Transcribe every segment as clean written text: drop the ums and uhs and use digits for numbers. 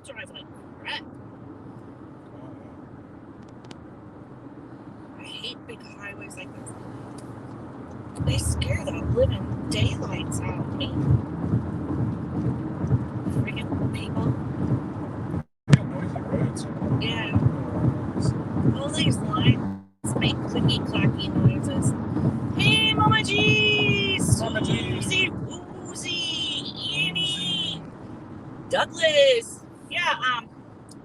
drive like crap. I hate big highways like this. They scare the living daylights out of me. Freaking people. Noisy roads. Yeah. All these lines make clicky clacky noises. Hey, Mama G's! Mama G's! Woozy! Annie! Douglas! Yeah,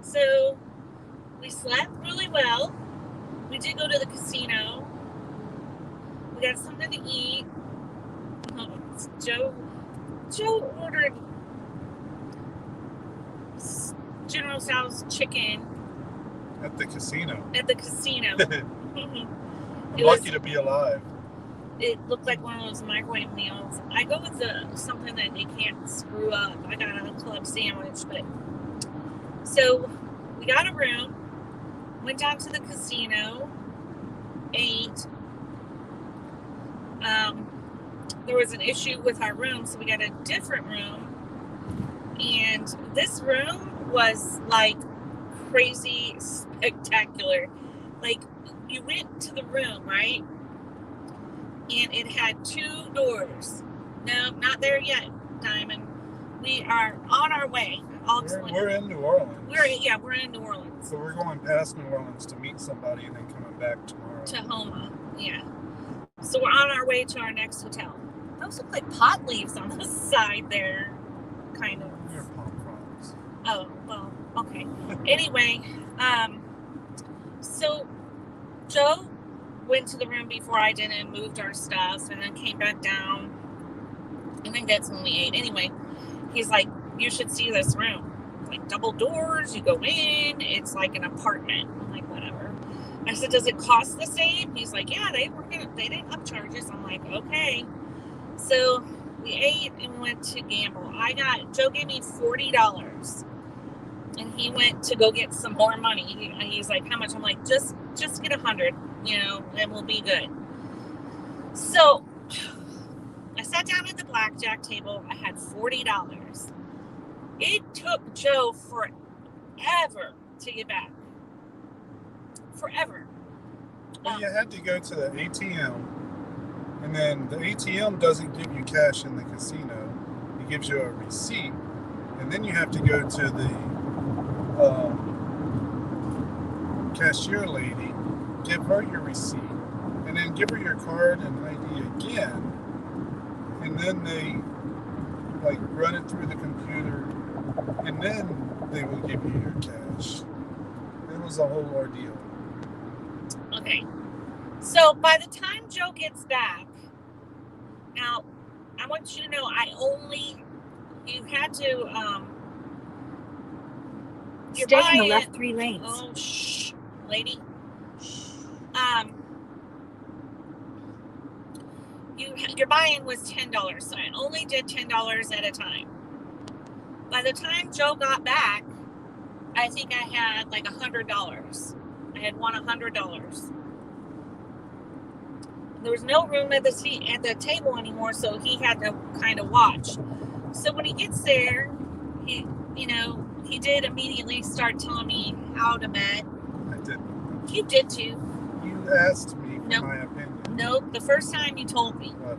so we slept really well. We did go to the casino. We got something to eat. Joe ordered General Tso's chicken At the casino. I'm lucky to be alive. It looked like one of those microwave meals. I go with something that they can't screw up. I got a club sandwich, but so we got a room, went down to the casino, ate. There was an issue with our room, so we got a different room. And this room was like crazy spectacular. Like, you went to the room, right? And it had 2 doors. No, not there yet, Diamond. We are on our way. I'll explain. We're in New Orleans. We're in New Orleans. So we're going past New Orleans to meet somebody and then coming back tomorrow. To Homa, yeah. So we're on our way to our next hotel. Those look like pot leaves on the side there, kind of. They're palm fronds. Oh, well, okay. Anyway, so Joe went to the room before I did and moved our stuff and then came back down. I think that's when we ate. Anyway, he's like, you should see this room. Like double doors, you go in, it's like an apartment. I'm like, whatever. I said, does it cost the same? He's like, yeah, they didn't up charges. I'm like, okay. So we ate and went to gamble. Joe gave me $40 and he went to go get some more money. He's like, how much? I'm like, just get 100, and we'll be good. So I sat down at the blackjack table. I had $40. It took Joe forever to get back. Forever. Well, you had to go to the ATM, and then the ATM doesn't give you cash in the casino. It gives you a receipt, and then you have to go to the cashier lady, give her your receipt, and then give her your card and ID again, and then they run it through the computer, and then they will give you your cash. It was a whole ordeal. Okay, so by the time Joe gets back, now I want you to know you had to stay in the left 3 lanes. Oh, shh, lady. Your buy-in was $10, so I only did $10 at a time. By the time Joe got back, I think I had like $100. I had won $100. There was no room at the table anymore, so he had to kind of watch. So when he gets there, he did immediately start telling me how to bet. I didn't. You did too. You asked me for my opinion. Nope. The first time you told me. What?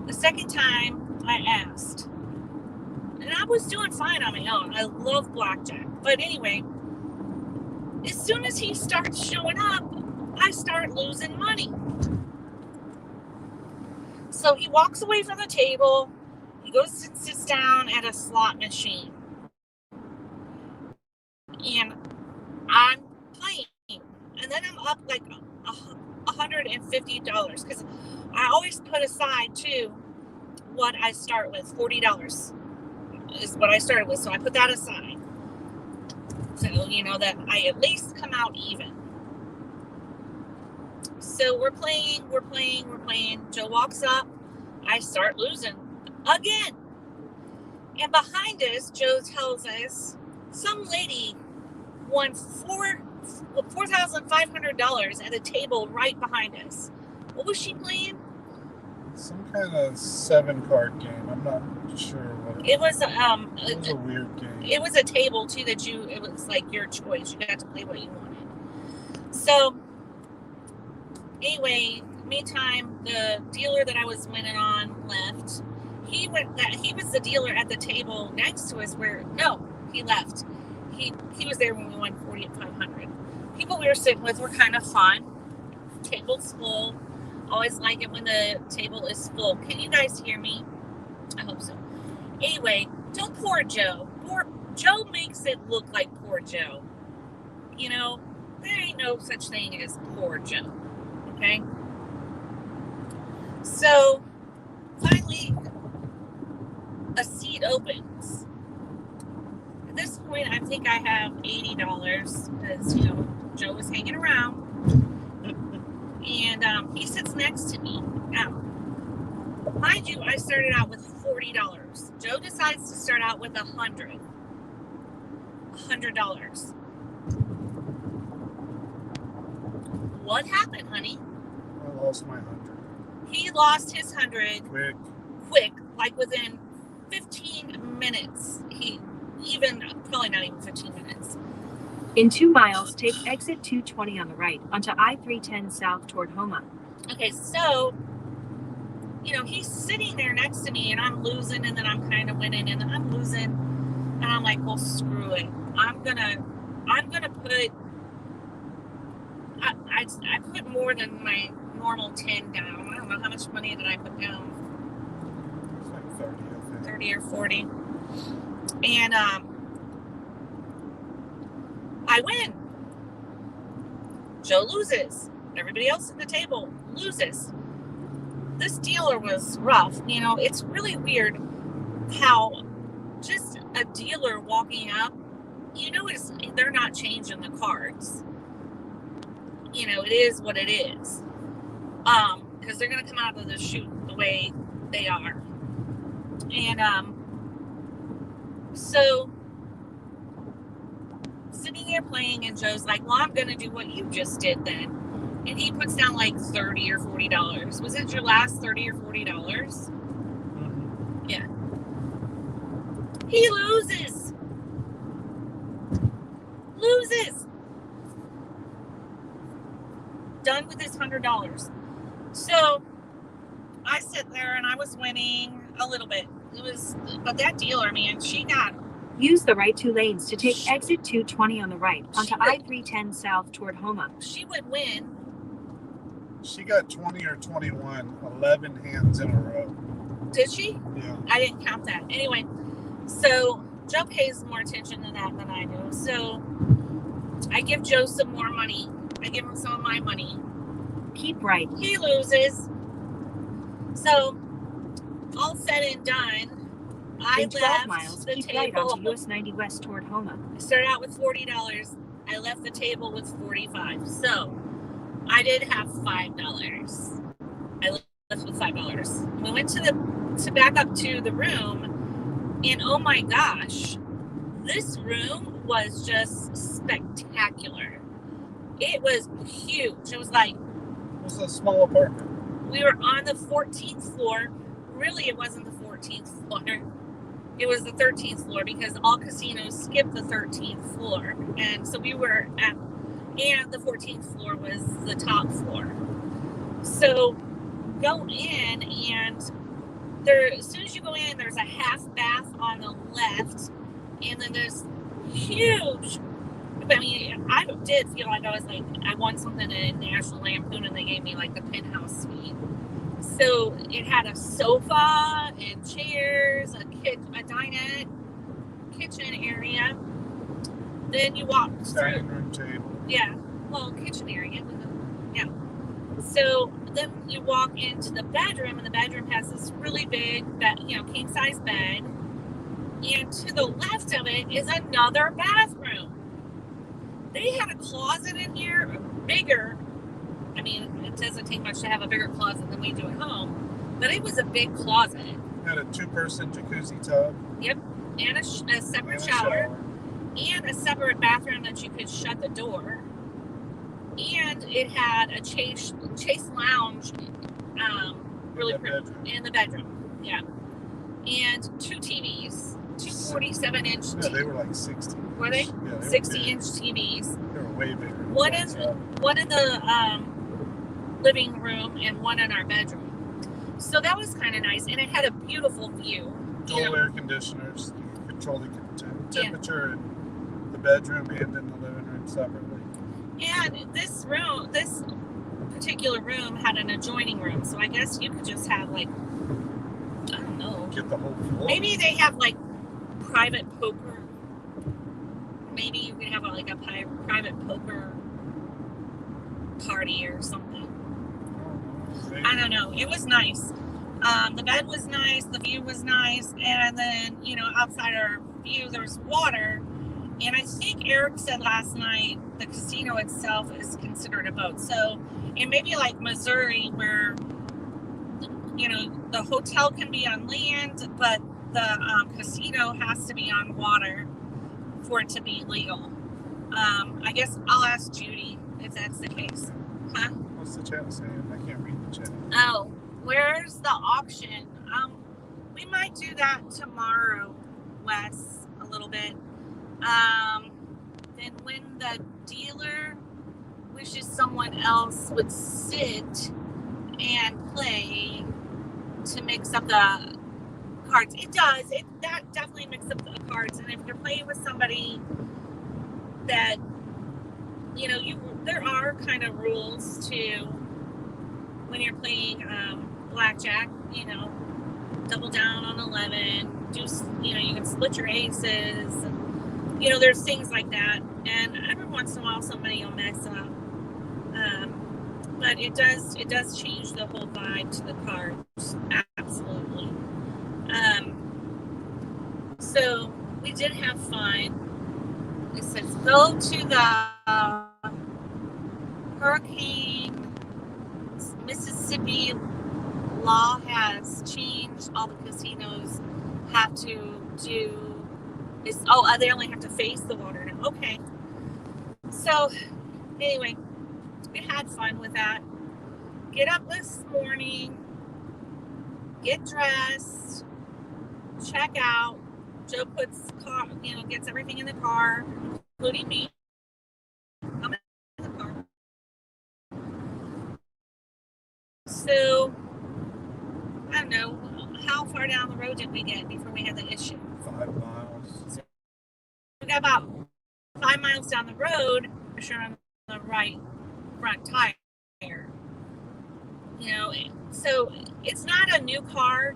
The second time I asked. And I was doing fine on my own. I love blackjack. But anyway, as soon as he starts showing up, I start losing money. So he walks away from the table. He goes and sits down at a slot machine. And I'm playing. And then I'm up like $150 because I always put aside too what I start with. $40 is what I started with, so I put that aside, so that I at least come out even. So we're playing. Joe walks up, I start losing again, and behind us, Joe tells us some lady won $4,500 at a table right behind us. What was she playing? some kind of 7-card game. I'm not sure what It was it was a weird game. It was a table too it was like your choice. You got to play what you wanted. So anyway, meantime, the dealer that I was winning on left. He was the dealer at the table next to us he left. He was there when we won 4,500. People we were sitting with were kind of fun. Table's full. Always like it when the table is full. Can you guys hear me? I hope so. Anyway, don't poor Joe. Poor Joe makes it look like poor Joe. You know, there ain't no such thing as poor Joe. Okay? So, finally, a seat opens. At this point, I think I have $80 because, Joe was hanging around. And he sits next to me. Now, mind you, I started out with $40. Joe decides to start out with $100. What happened, honey? I lost my 100. He lost his 100 quick, like within 15 minutes. Probably not even 15 minutes. In 2 miles, take exit 220 on the right onto I-310 south toward Homa. Okay, so, he's sitting there next to me and I'm losing and then I'm kind of winning and I'm losing. And I'm like, well, screw it. I'm gonna put, I put more than my normal 10 down. I don't know, how much money did I put down? It's like 30, I think. 30 or 40. And, I win. Joe loses. Everybody else at the table loses. This dealer was rough. It's really weird how just a dealer walking up, they're not changing the cards. It is what it is. Because they're going to come out of the chute the way they are. And, so sitting there playing, and Joe's like, well, I'm going to do what you just did then. And he puts down like $30 or $40. Was it your last $30 or $40? Mm-hmm. Yeah. He loses. Done with his $100. So I sit there and I was winning a little bit. But that dealer, man, she got. Use the right 2 lanes to take exit 220 on the right onto I-310 south toward Homa. She would win. She got 20 or 21, 11 hands in a row. Did she? Yeah. I didn't count that. Anyway, so Joe pays more attention to that than I do. So I give Joe some more money. I give him some of my money. Keep right. He loses. So all said and done, in 12 miles, the keep table. right onto US 90 west toward Homa. I started out with $40. I left the table with $45. So I did have $5. I left with $5. We went to back up to the room, and oh my gosh, this room was just spectacular. It was huge. It was like, It was a small apartment. We were on the 14th floor. Really, it wasn't the 14th floor. It was the 13th floor because all casinos skip the 13th floor. And so we were and the 14th floor was the top floor. So go in, and as soon as you go in, there's a half bath on the left, and then this huge, I did feel like I won something in National Lampoon, and they gave me like the penthouse suite. So it had a sofa and chairs, a dinette, kitchen area. Then you walk Dining room table. Yeah, well, kitchen area. Yeah. So then you walk into the bedroom, and the bedroom has this really big, king size bed. And to the left of it is another bathroom. They had a closet in here, bigger. It doesn't take much to have a bigger closet than we do at home, but it was a big closet. Had a 2-person jacuzzi tub. Yep, and a separate shower, and a separate bathroom that you could shut the door. And it had a Chase Lounge really the pretty bedroom. in the bedroom. Yeah, and 2 TVs, 2 47-inch. Yeah, they were like 60. Were they? Yeah, they 60-inch TVs. They were way bigger. One in the living room and one in our bedroom. So that was kind of nice, and it had a beautiful view. Dual air conditioners. You could control the temperature in the bedroom and in the living room separately. And this particular room had an adjoining room, so I guess you could just have like, I don't know. Get the whole floor. Maybe they have like private poker. Maybe you could have like a private poker party or something. I don't know. It was nice. The bed was nice. The view was nice. And then, outside our view, there's water. And I think Eric said last night the casino itself is considered a boat. So it may be like Missouri where, the hotel can be on land, but the casino has to be on water for it to be legal. I guess I'll ask Judy if that's the case. Huh? What's the chat saying? I can't read the chat. Oh, where's the auction? We might do that tomorrow, Wes, a little bit. Then when the dealer wishes someone else would sit and play to mix up the cards. It does. That definitely mixes up the cards. And if you're playing with somebody that, there are kind of rules to when you're playing blackjack, double down on 11, you can split your aces, and, there's things like that. And every once in a while somebody will mess up. But it does change the whole vibe to the cards. Absolutely. So we did have fun. It says go to the Hurricane Mississippi law has changed. All the casinos have to do is they only have to face the water now. Okay. So anyway, we had fun with that. Get up this morning, get dressed, check out. Joe gets everything in the car, including me. I'm in the car. So, I don't know, how far down the road did we get before we had the issue? 5 miles. So we got about 5 miles down the road, for sure on the right front tire. So it's not a new car.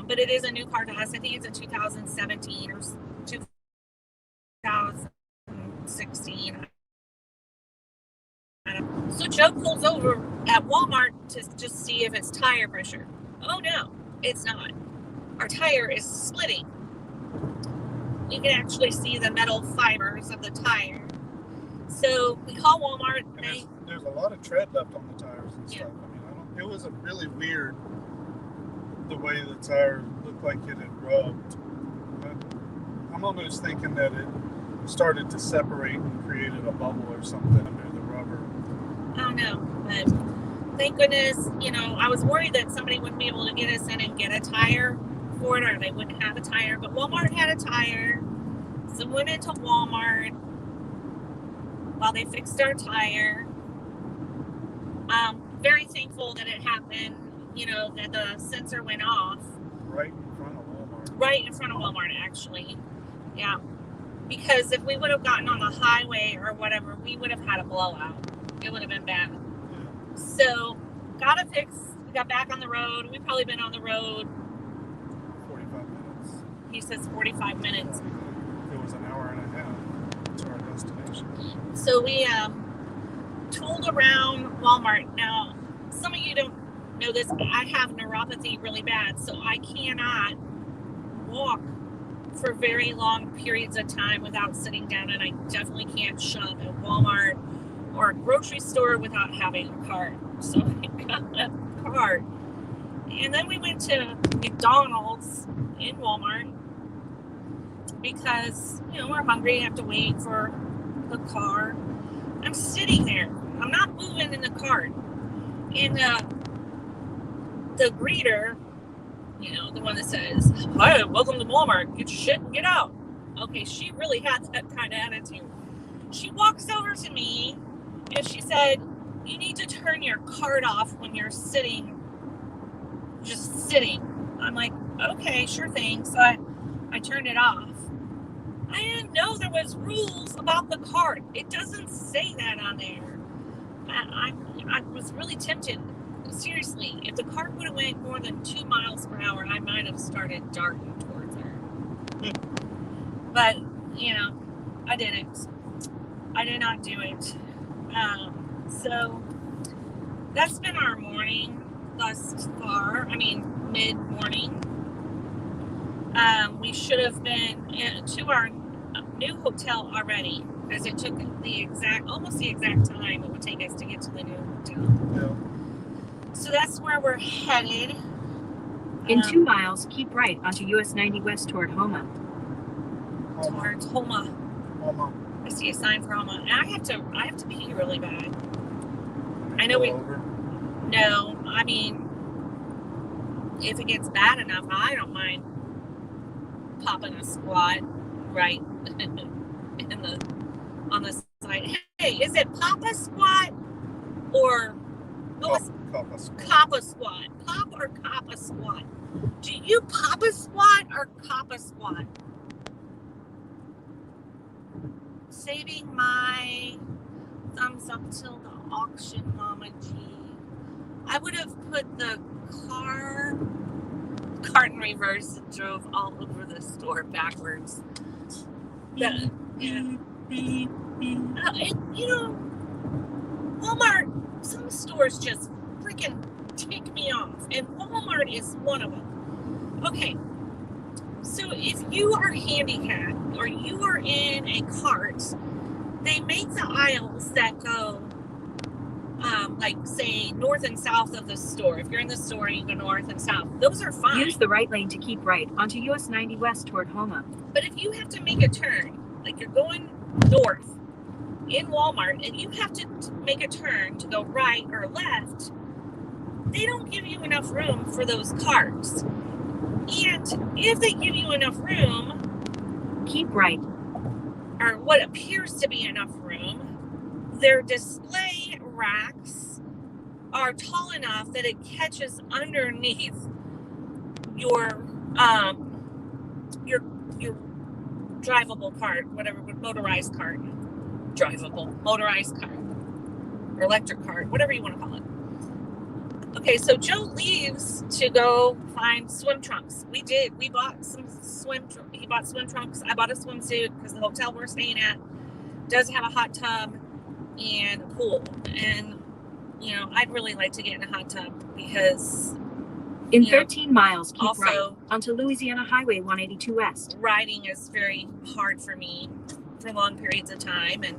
But it is a new car to us. I think it's a 2017 or 2016. So Joe pulls over at Walmart to just see if it's tire pressure. Oh no, it's not. Our tire is splitting. You can actually see the metal fibers of the tire. So we call Walmart. There's a lot of tread left on the tires and stuff. It was a really weird the way the tire looked like it had rubbed. But I'm almost thinking that it started to separate and created a bubble or something under the rubber. I don't know, but thank goodness, I was worried that somebody wouldn't be able to get us in and get a tire for it, or they wouldn't have a tire, but Walmart had a tire. So we went into Walmart while they fixed our tire. Very thankful that it happened. That the sensor went off. Right in front of Walmart. Right in front of Walmart, actually. Yeah. Because if we would have gotten on the highway or whatever, we would have had a blowout. It would have been bad. Yeah. So, got it fixed. We got back on the road. We've probably been on the road 45 minutes. He says 45 minutes. It was an hour and a half to our destination. So we tooled around Walmart. Now, some of you don't know this, I have neuropathy really bad, so I cannot walk for very long periods of time without sitting down, and I definitely can't shop at Walmart or a grocery store without having a cart. So I got a cart. And then we went to McDonald's in Walmart because, we're hungry, have to wait for the car. I'm sitting there. I'm not moving in the cart. And the greeter, you know, the one that says, "Hi, welcome to Walmart. Get your shit and get out." Okay, she really had that kind of attitude. She walks over to me and she said, "You need to turn your cart off when you're sitting, just sitting." I'm like, "Okay, sure thing." So I turned it off. I didn't know there was rules about the cart. It doesn't say that on there. I was really tempted. Seriously, if the cart would have went more than 2 miles per hour, I might have started darting towards her. But, you know, I didn't. I did not do it. So that's been our morning thus far. I mean, mid-morning. We should have been to our new hotel already, because it took almost the exact time it would take us to get to the new hotel. Yeah. So that's where we're headed. In 2 miles, keep right onto US 90 West toward Homa. Towards Homa. Homa. I see a sign for Homa. And I have to pee really bad. I know No, I mean, if it gets bad enough, I don't mind popping a squat right on the side. Hey, is it Papa Squat or Kappa Squat? Pop or Kappa Squat? Do you Papa Squat or Kappa Squat? Saving my thumbs up till the auction, Mama G. I would have put the cart in reverse and drove all over the store backwards. You know, Walmart, some stores just freaking tick me off, and Walmart is one of them. Okay, so if you are handicapped or you are in a cart, they make the aisles that go like, say, north and south of the store. If you're in the store and you go north and south, those are fine. Use the right lane to keep right onto US 90 West toward Homa. But if you have to make a turn, like you're going north in Walmart and you have to make a turn to go right or left, they don't give you enough room for those carts. And if they give you enough room, keep right, or what appears to be enough room, their display racks are tall enough that it catches underneath your drivable cart, whatever, motorized cart, motorized cart, or electric cart, whatever you want to call it. Okay, so Joe leaves to go find swim trunks. We bought some he bought swim trunks. I bought a swimsuit because the hotel we're staying at does have a hot tub and a pool. And, you know, I'd really like to get in a hot tub because... In 13 miles, keep right onto Louisiana Highway 182 West. Riding is very hard for me for long periods of time. And,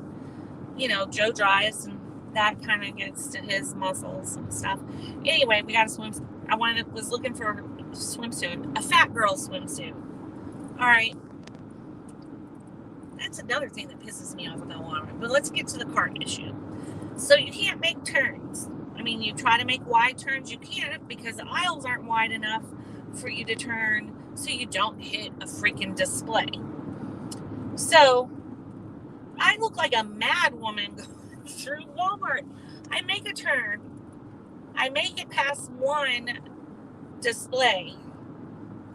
you know, Joe drives and that kind of gets to his muscles and stuff. Anyway, we got a swimsuit. I was looking for a swimsuit, a fat girl swimsuit. All right. That's another thing that pisses me off about Walmart. But let's get to the cart issue. So you can't make turns. I mean, you try to make wide turns, you can't because the aisles aren't wide enough for you to turn so you don't hit a freaking display. So I look like a mad woman going through Walmart. I make a turn. I make it past one display.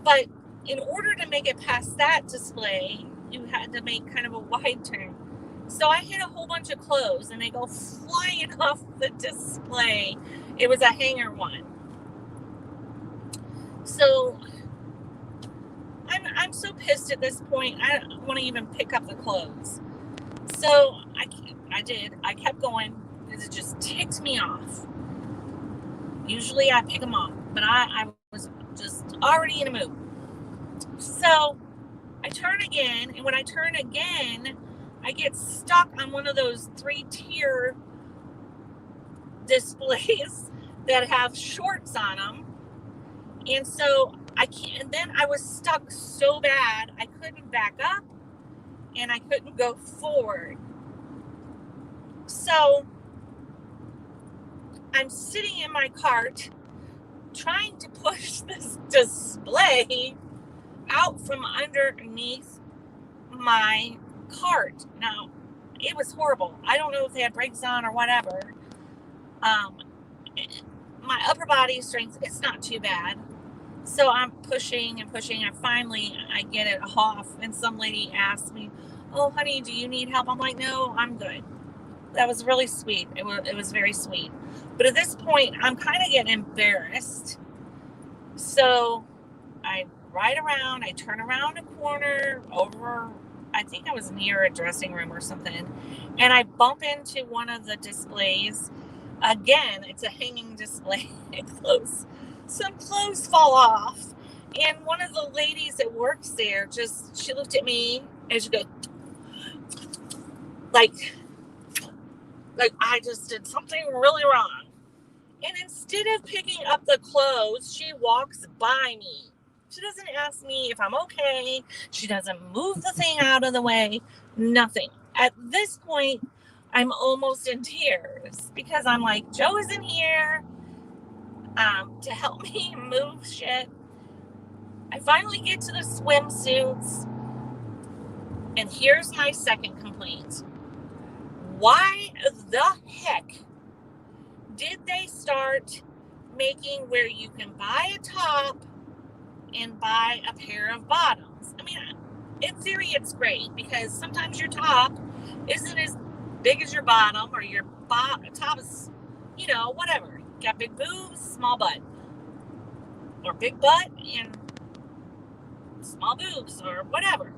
But in order to make it past that display, you had to make kind of a wide turn. So I hit a whole bunch of clothes and they go flying off the display. It was a hanger one. So I'm so pissed at this point. I don't want to even pick up the clothes. So I did. I kept going because it just ticked me off. Usually I pick them off, but I was just already in a mood. So I turn again, and when I turn again, I get stuck on one of those 3-tier displays that have shorts on them. And so then I was stuck so bad, I couldn't back up and I couldn't go forward. So I'm sitting in my cart trying to push this display out from underneath my cart. Now, it was horrible. I don't know if they had brakes on or whatever. My upper body strength, it's not too bad. So I'm pushing and pushing, and finally I get it off, and some lady asked me, "Oh, honey, do you need help?" I'm like, "No, I'm good." That was really sweet. It was very sweet. But at this point, I'm kind of getting embarrassed. So I ride around, I turn around a corner over, I think I was near a dressing room or something, and I bump into one of the displays. Again, it's a hanging display. Some clothes fall off, and one of the ladies that works there she looked at me and she goes, like I just did something really wrong. And instead of picking up the clothes, she walks by me. She doesn't ask me if I'm okay. She doesn't move the thing out of the way. Nothing. At this point, I'm almost in tears because I'm like, Joe isn't here to help me move shit. I finally get to the swimsuits, and here's my second complaint. Why the heck did they start making where you can buy a top and buy a pair of bottoms? I mean, in theory, it's great because sometimes your top isn't as big as your bottom, or your top is, whatever. You got big boobs, small butt, or big butt and small boobs, or whatever.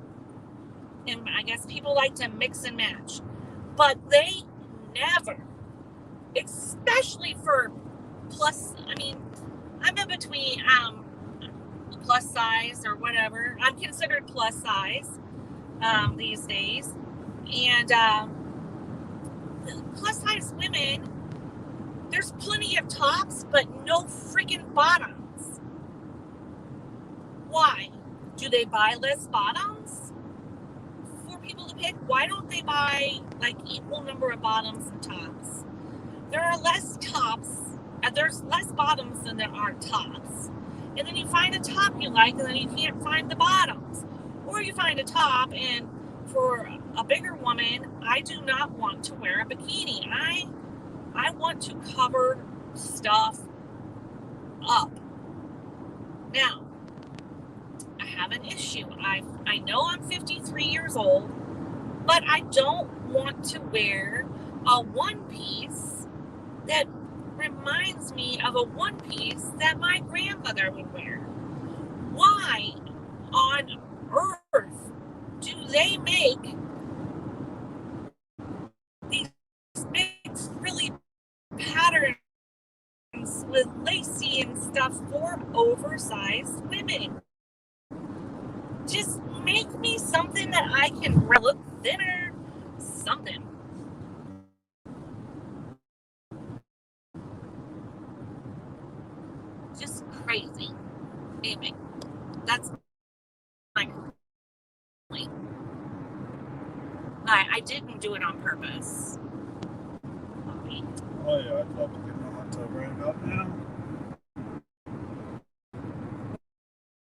And I guess people like to mix and match, but they never, especially for plus, I mean, I'm in between plus size or whatever. I'm considered plus size these days. And plus size women, there's plenty of tops, but no freaking bottoms. Why? Do they buy less bottoms for people to pick? Why don't they buy like equal number of bottoms and tops? There are less tops, and there's less bottoms than there are tops. And then you find a top you like, and then you can't find the bottoms. Or you find a top, and for a bigger woman, I do not want to wear a bikini. I want to cover stuff up. Now, I have an issue. I know I'm 53 years old, but I don't want to wear a one piece that reminds me of a one piece that my grandmother would wear. Why on earth do they make these big frilly patterns with lacy and stuff for oversized women? Just make me something that I can look thinner, something. Just crazy. Anyway, that's my complaint. I didn't do it on purpose. Oh yeah, I'd love to get in a hot tub right about now.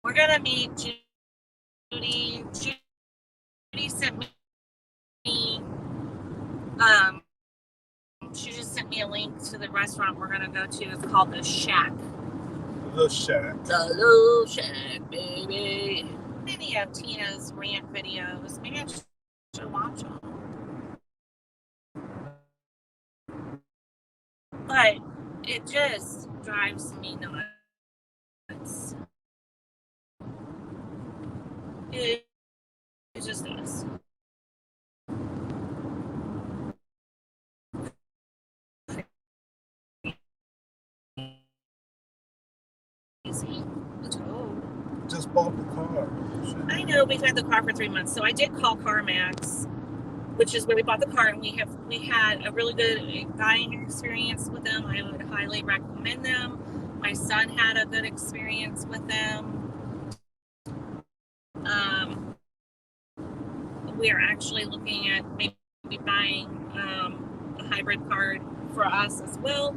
We're gonna meet Judy. Judy sent me. She just sent me a link to the restaurant we're gonna go to. It's called The Shack. The Shack. The Little Shack, baby. Many of Tina's rant videos. Maybe I should watch them. But it just drives me nuts. It just does. Easy. Just bought the car. I know, we've had the car for 3 months, so I did call CarMax, which is where we bought the car, and we had a really good buying experience with them. I would highly recommend them. My son had a good experience with them. We are actually looking at maybe buying a hybrid car for us as well.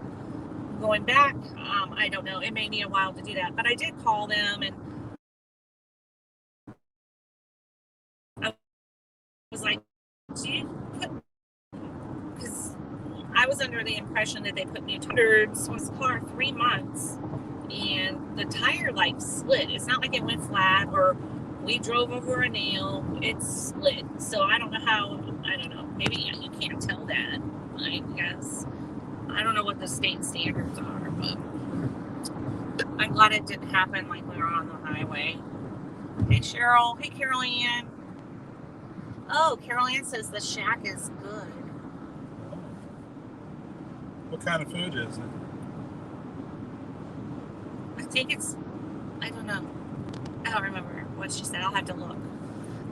going back, I don't know. It may need a while to do that, but I did call them and I was like, do you put, because I was under the impression that they put new tires on this car 3 months and the tire like slid. It's not like it went flat or we drove over a nail. It slid. So I don't know how, I don't know. Maybe you can't tell that, I guess. I don't know what the state standards are, but I'm glad it didn't happen like we were on the highway. Hey, Cheryl. Hey, Carol Ann. Oh, Carol Ann says the shack is good. What kind of food is it? I think it's, I don't know. I don't remember what she said. I'll have to look.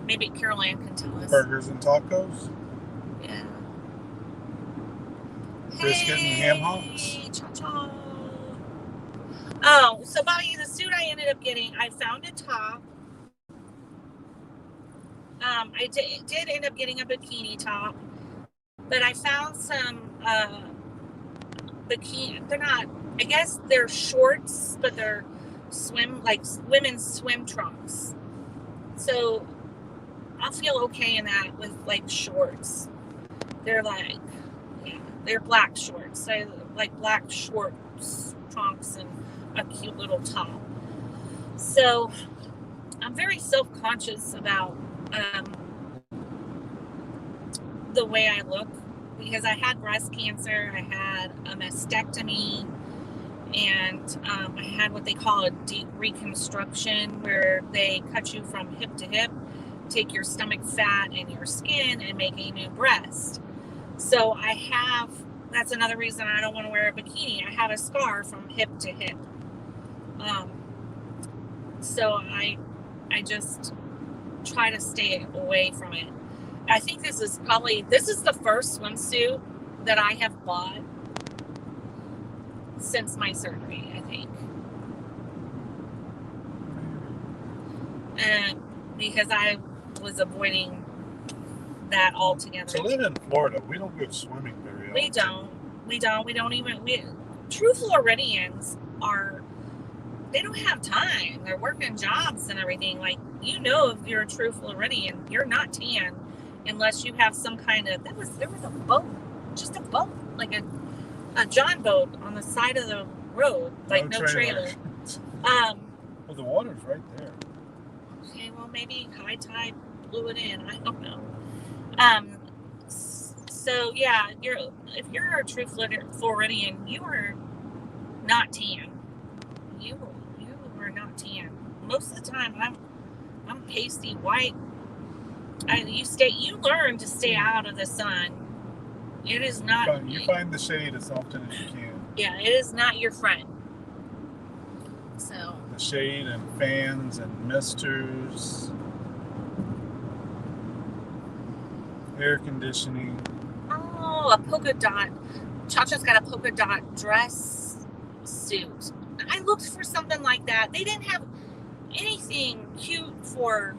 Maybe Carol Ann can tell us. Burgers and tacos? Yeah. Brisket and ham hocks? Hey, cha-cha. Oh, so Bobby, the suit I ended up getting, I found a top. I did end up getting a bikini top, but I found some bikini. They're not, I guess they're shorts, but they're women's swim trunks. So I'll feel okay in that with like shorts. They're like, yeah, they're black shorts. So like black shorts, trunks, and a cute little top. So I'm very self-conscious about the way I look because I had breast cancer, I had a mastectomy, and I had what they call a deep reconstruction where they cut you from hip to hip, take your stomach fat and your skin and make a new breast. So that's another reason I don't want to wear a bikini. I have a scar from hip to hip. So I just try to stay away from it. I think this is the first swimsuit that I have bought since my surgery, I think. And because I was avoiding that altogether. To live in Florida, we don't go swimming very often. We don't even, true Floridians they don't have time. They're working jobs and everything. Like, if you're a true Floridian, you're not tan unless you have some kind of, there was a boat, just a boat, like a John boat on the side of the road, like no trailer. Well, the water's right there. Okay, well, maybe high tide blew it in. I don't know. So yeah, if you're a true Floridian, you are not tan. You are not tan. Most of the time, I'm pasty white. You learn to stay out of the sun. It is not. You find the shade as often as you can. Yeah, it is not your friend. So the shade and fans and misters, air conditioning. Oh, a polka dot. Cha-Cha's got a polka dot dress suit. I looked for something like that. They didn't have anything cute for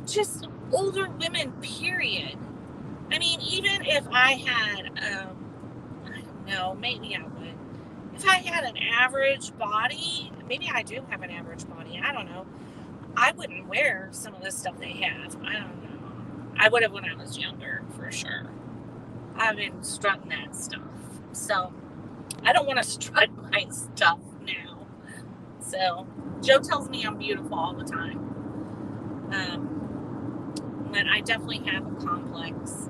just older women, period. I mean, even if I had, I don't know, maybe I would. If I had an average body, maybe I do have an average body, I don't know. I wouldn't wear some of the stuff they have. I don't know. I would have when I was younger, for sure. I've been strutting that stuff. So, I don't want to strut my stuff now. So, Joe tells me I'm beautiful all the time. But I definitely have a complex.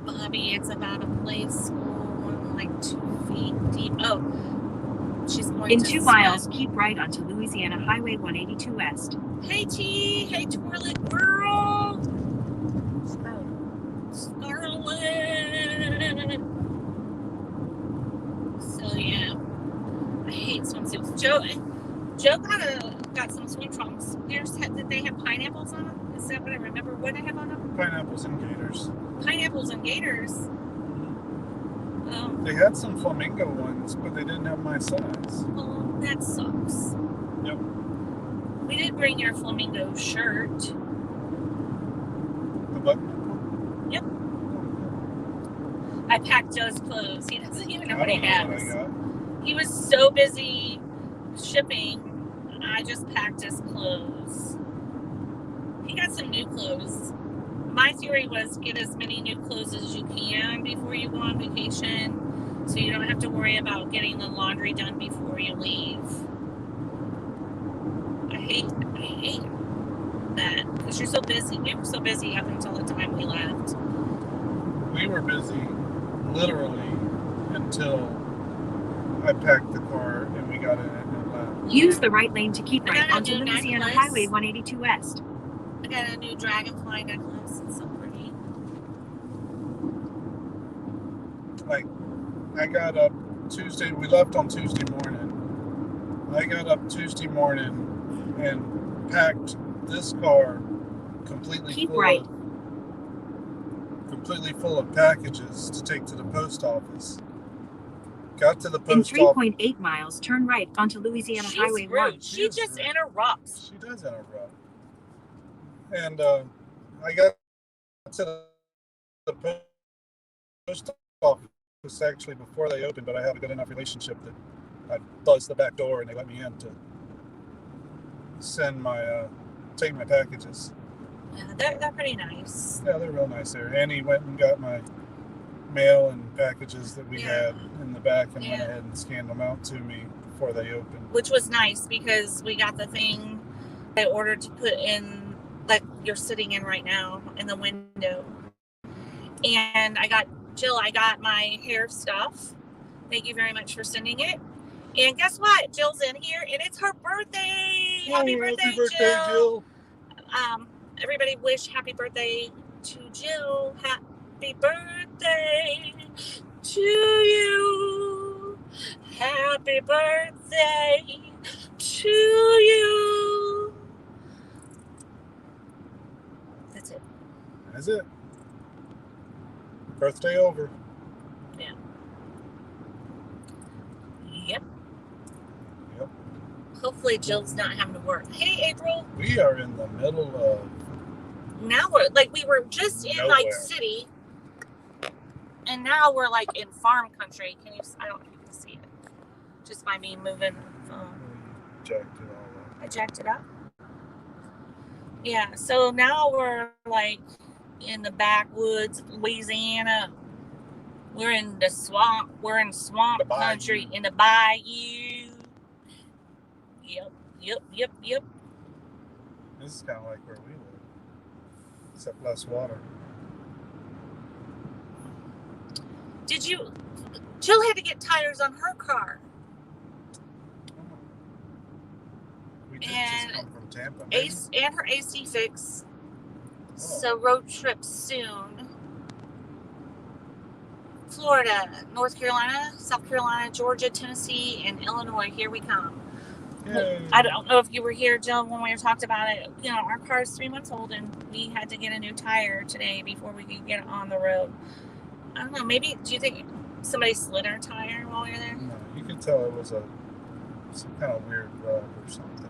Bobby, it's about to play school, like 2 feet deep. Oh, she's going in to 2 miles, keep right onto Louisiana Highway 182 West. Hey, T. Hey, twirlet girl. Scarlet. So, yeah. I hate swimsuits. Joe got some swim trunks. Did they have pineapples on them? Is that what I remember? What did they have on them? Pineapples and gators. Pineapples and gators. They had some flamingo ones, but they didn't have my size. Well, that sucks. Yep. We did bring your flamingo shirt. The button? Yep. I packed Joe's clothes. He doesn't even know I what he don't know what has. I got. He was so busy shipping, I just packed his clothes. He got some new clothes. My theory was get as many new clothes as you can before you go on vacation, so you don't have to worry about getting the laundry done before you leave. I hate that because you're so busy. We were so busy up until the time we left. We were busy literally until I packed the car and we got in it and left. Use the right lane to keep I right got a onto new Louisiana necklace. Highway 182 West. I got a new dragonfly necklace. It's so pretty. Like, I got up Tuesday, we left on Tuesday morning. I got up Tuesday morning and packed this car completely Keep full right. of packages to take to the post office. Got to the In post office. 3.8 miles, turn right onto Louisiana She's Highway rude. 1. She just interrupts. She does interrupt. And I got to the post office actually before they opened, but I have a good enough relationship that I buzzed the back door and they let me in to send take my packages. Yeah, they're pretty nice. Yeah, they're real nice there. Annie went and got my mail and packages that we had in the back and went ahead and scanned them out to me before they opened. Which was nice because we got the thing I ordered to put in, like you're sitting in right now, in the window. And I got my hair stuff. Thank you very much for sending it. And guess what? Jill's in here and it's her birthday. Happy birthday, Jill. Everybody wish happy birthday to Jill. Happy birthday to you. Happy birthday to you. That's it. That's it. Birthday over. Yeah. Yep. Yep. Hopefully Jill's not having to work. Hey, April. We are in the middle of Now we were just in nowhere. like city, and now we're like in farm country. I don't know if you can see it, just by me moving the phone. Jacked it all up. I jacked it up. Yeah, so now we're like in the backwoods, Louisiana. We're in the swamp. We're in swamp country, in the bayou. Yep. This is kind of like where we live, except less water. Jill had to get tires on her car. We did just come from Tampa. And her AC fix. Oh. So road trip soon. Florida, North Carolina, South Carolina, Georgia, Tennessee, and Illinois. Here we come. Yay. I don't know if you were here, Jill, when we talked about it. You know, our car is 3 months old, and we had to get a new tire today before we could get on the road. I don't know. Maybe, do you think somebody slid our tire while we were there? No, you could tell it was some kind of weird rub or something.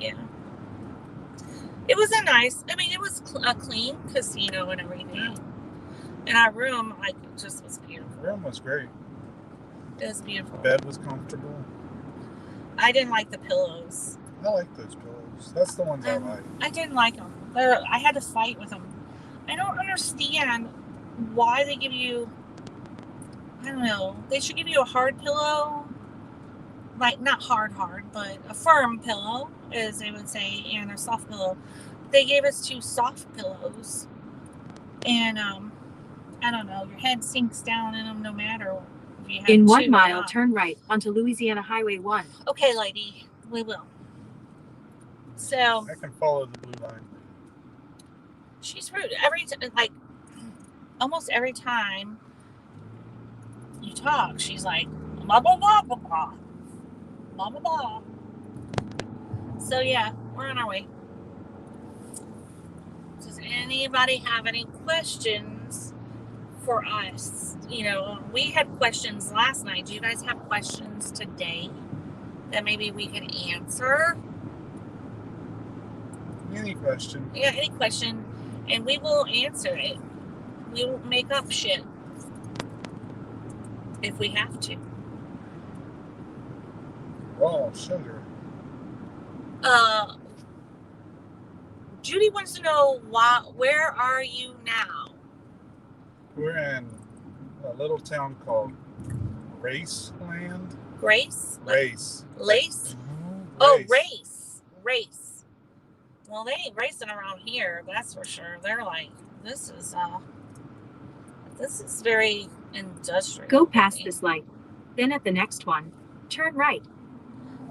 Yeah. It was it was a clean casino and everything. Yeah. And our room, just was beautiful. The room was great. It was beautiful. The bed was comfortable. I didn't like the pillows. I like those pillows. That's the ones I like. I didn't like them. I had to fight with them. I don't understand why they give you, I don't know, they should give you a hard pillow. Like, not hard, but a firm pillow, as they would say, and a soft pillow. They gave us 2 soft pillows. And, I don't know, your head sinks down in them no matter if you have In 2 1 or mile, not. turn right onto Louisiana Highway 1. Okay, lady, we will. So I can follow the blue line. she's rude. Almost every time you talk, she's like, blah, blah, blah, blah, blah. Blah, blah, blah. So, yeah, we're on our way. Does anybody have any questions for us? You know, we had questions last night. Do you guys have questions today that maybe we can answer? Any question? Yeah, any question, and we will answer it. we'll make up shit if we have to. Raw sugar. Judy wants to know where are you now? We're in a little town called Raceland. Grace? Race. Lace? Oh, Race. Well, they ain't racing around here, that's for sure. They're like, this is very industrial. Go past this light. Then at the next one, turn right.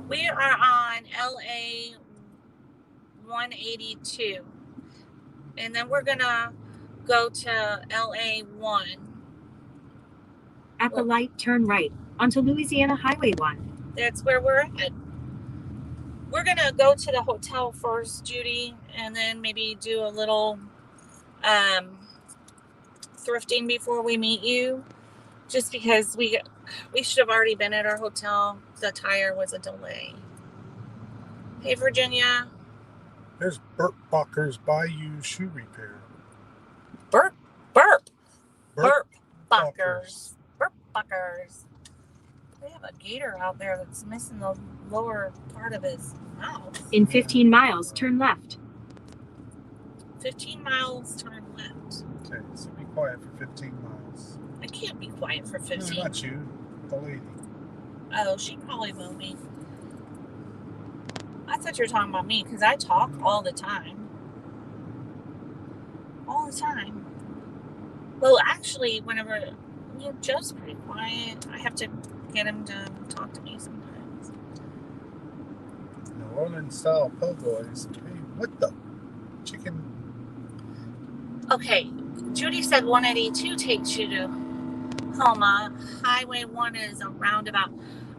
We are on LA 182. And then we're gonna go to LA 1. At the light, turn right onto Louisiana Highway 1. That's where we're at. We're gonna go to the hotel first, Judy, and then maybe do a little thrifting before we meet you. Just because we should have already been at our hotel. The tire was a delay. Hey, Virginia. There's Burt Bucker's Bayou Shoe Repair. Burp Buckers. Buckers. They have a gator out there that's missing the lower part of his mouth. In 15 miles, turn left. 15 miles, turn left. Okay, so be quiet for 15 miles. I can't be quiet for 15. No, not you, the lady. Oh, she probably will be. I thought you were talking about me because I talk all the time. All the time. Well, actually, whenever Joe's pretty quiet, I have to get him to talk to me sometimes. New Orleans style po' boys. Hey, what the? Chicken. Okay, Judy said 182 takes you to Homa. Highway 1 is a roundabout.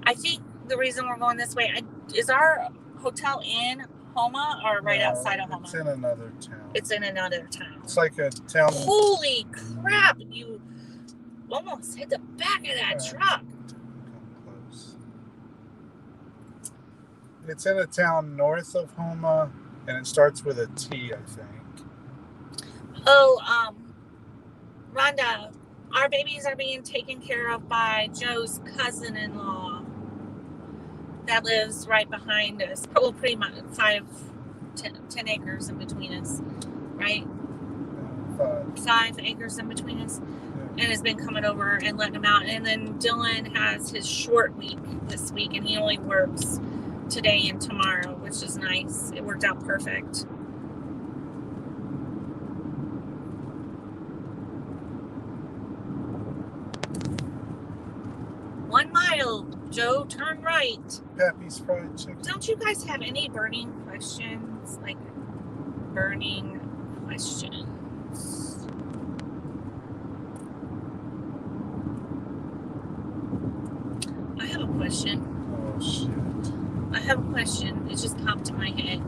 I think the reason we're going this way is our hotel in Homa or right outside of Homa? It's in another town. It's in another town. It's like a town. Holy crap! You almost hit the back of that truck. Come close. It's in a town north of Homa, and it starts with a T, I think. Oh, Rhonda, our babies are being taken care of by Joe's cousin-in-law that lives right behind us. Probably pretty much 10 acres in between us, right? 5 acres in between us. And has been coming over and letting them out. And then Dylan has his short week this week, and he only works today and tomorrow, which is nice. It worked out perfect. One mile, Joe, turn right. Pappy's Fried Chicken. Don't you guys have any burning questions? Like, burning questions? I have a question. Oh, shit. I have a question. It just popped in my head.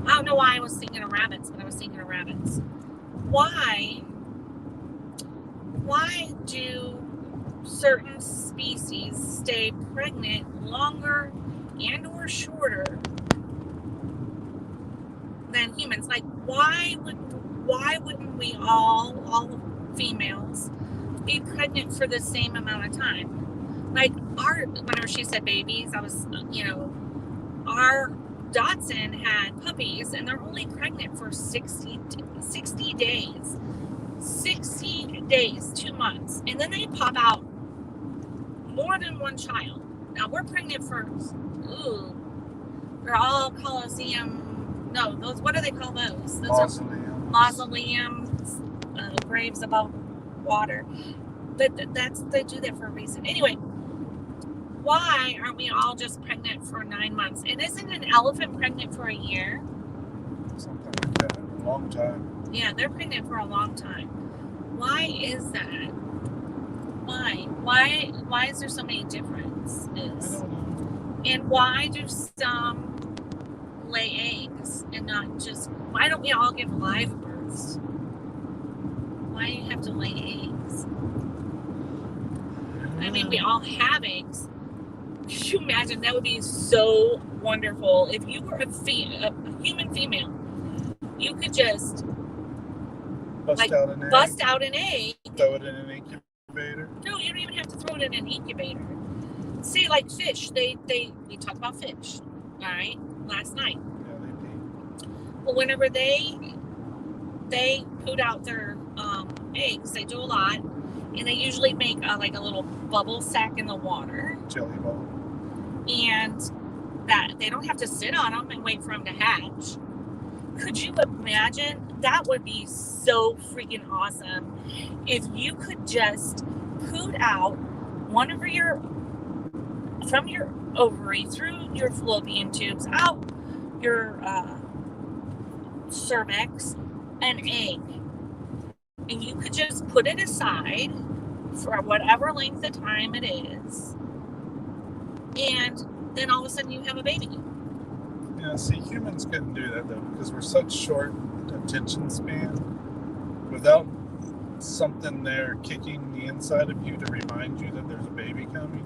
I don't know why I was thinking of rabbits, but I was thinking of rabbits. Why do certain species stay pregnant longer and or shorter than humans? Like, why wouldn't we all females be pregnant for the same amount of time? Like, whenever she said babies, I was, our Dotson had puppies, and they're only pregnant for 60 days. 60 days, 2 months. And then they pop out more than one child. Now, we're pregnant for, they're all Coliseum, no, those, what do they call those? Those are mausoleums, graves above water. But they do that for a reason. Anyway, why aren't we all just pregnant for 9 months? And isn't an elephant pregnant for a year? Something like that. A long time. Yeah, they're pregnant for a long time. Why is that? Why is there so many differences? I don't know. And why do some lay eggs and not just, why don't we all give live births? Why do you have to lay eggs? I mean, we all have eggs. Could you imagine? That would be so wonderful. If you were a human female, you could just Bust out an egg. Bust out an egg. Throw it in an incubator. No, you don't even have to throw it in an incubator. See, like fish, we talked about fish, all right, last night. Yeah, they pee. Well, whenever they put out their eggs, they do a lot, and they usually make like a little bubble sack in the water. Jelly ball. And that they don't have to sit on them and wait for them to hatch. Could you imagine? That would be so freaking awesome if you could just put out one of from your ovary through your fallopian tubes out your cervix an egg, and you could just put it aside for whatever length of time it is, and then all of a sudden you have a baby. Yeah, see, humans couldn't do that though because we're such short attention span. Without something there kicking the inside of you to remind you that there's a baby coming,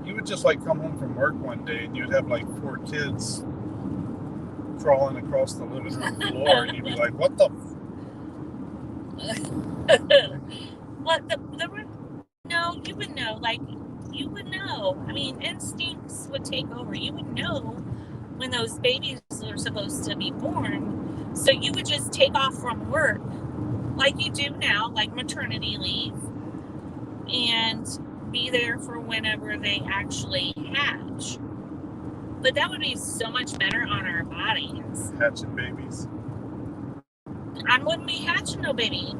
you would just like come home from work one day and you'd have like 4 kids crawling across the living room floor, and you'd be like, "What the?" What no, you would know. Like, you would know. I mean, instincts would take over. You would know when those babies are supposed to be born. So you would just take off from work like you do now, like maternity leave, and be there for whenever they actually hatch. But that would be so much better on our bodies. Hatching babies. I wouldn't be hatching no baby.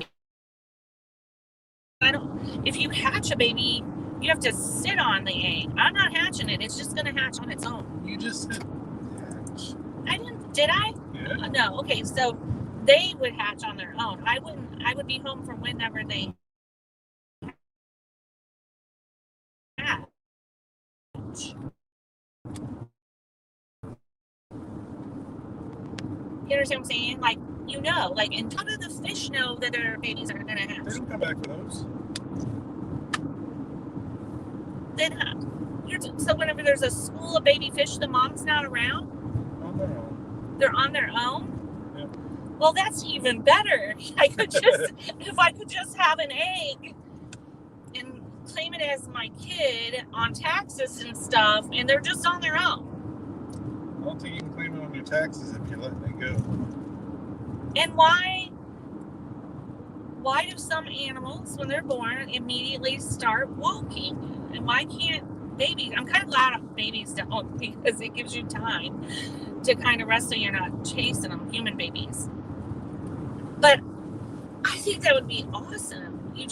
If you hatch a baby, you have to sit on the egg. I'm not hatching it. It's just going to hatch on its own. You just said hatch. I didn't. Did I? Yeah. No. Okay. So they would hatch on their own. I wouldn't. I would be home from whenever they hatch. You understand what I'm saying? Like, you know, like, and how do the fish know that their babies are going to hatch? They don't come back for those. Then, so whenever there's a school of baby fish, the mom's not around? On their own. They're on their own? Yeah. Well, that's even better. If I could just have an egg and claim it as my kid on taxes and stuff, and they're just on their own. I don't think you can claim it on your taxes if you're letting it go. And why do some animals, when they're born, immediately start walking? And why can't babies? I'm kind of glad babies don't, because it gives you time to kind of rest so you're not chasing them, human babies. But I think that would be awesome. You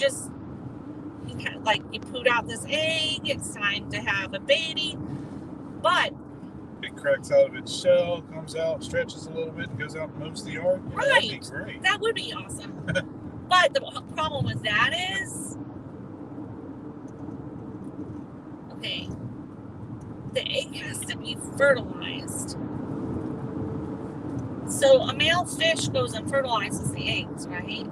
put out this egg, it's time to have a baby, but it cracks out of its shell, comes out, stretches a little bit, and goes out and mows the yard. Yeah, right. That'd be great. That would be awesome. But the problem with that is, okay, the egg has to be fertilized. So a male fish goes and fertilizes the eggs, right?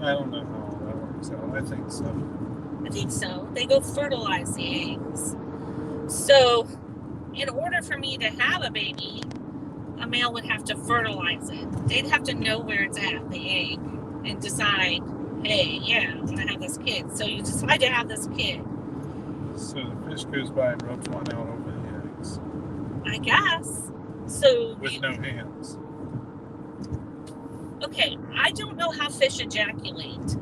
I don't know how that works out. I think so. I think so. They go fertilize the eggs. So in order for me to have a baby, a male would have to fertilize it. They'd have to know where it's at, the egg, and decide, hey, yeah, I'm going to have this kid. So you decide to have this kid. So the fish goes by and rubs one out over the eggs. I guess. So with no hands. Okay, I don't know how fish ejaculate.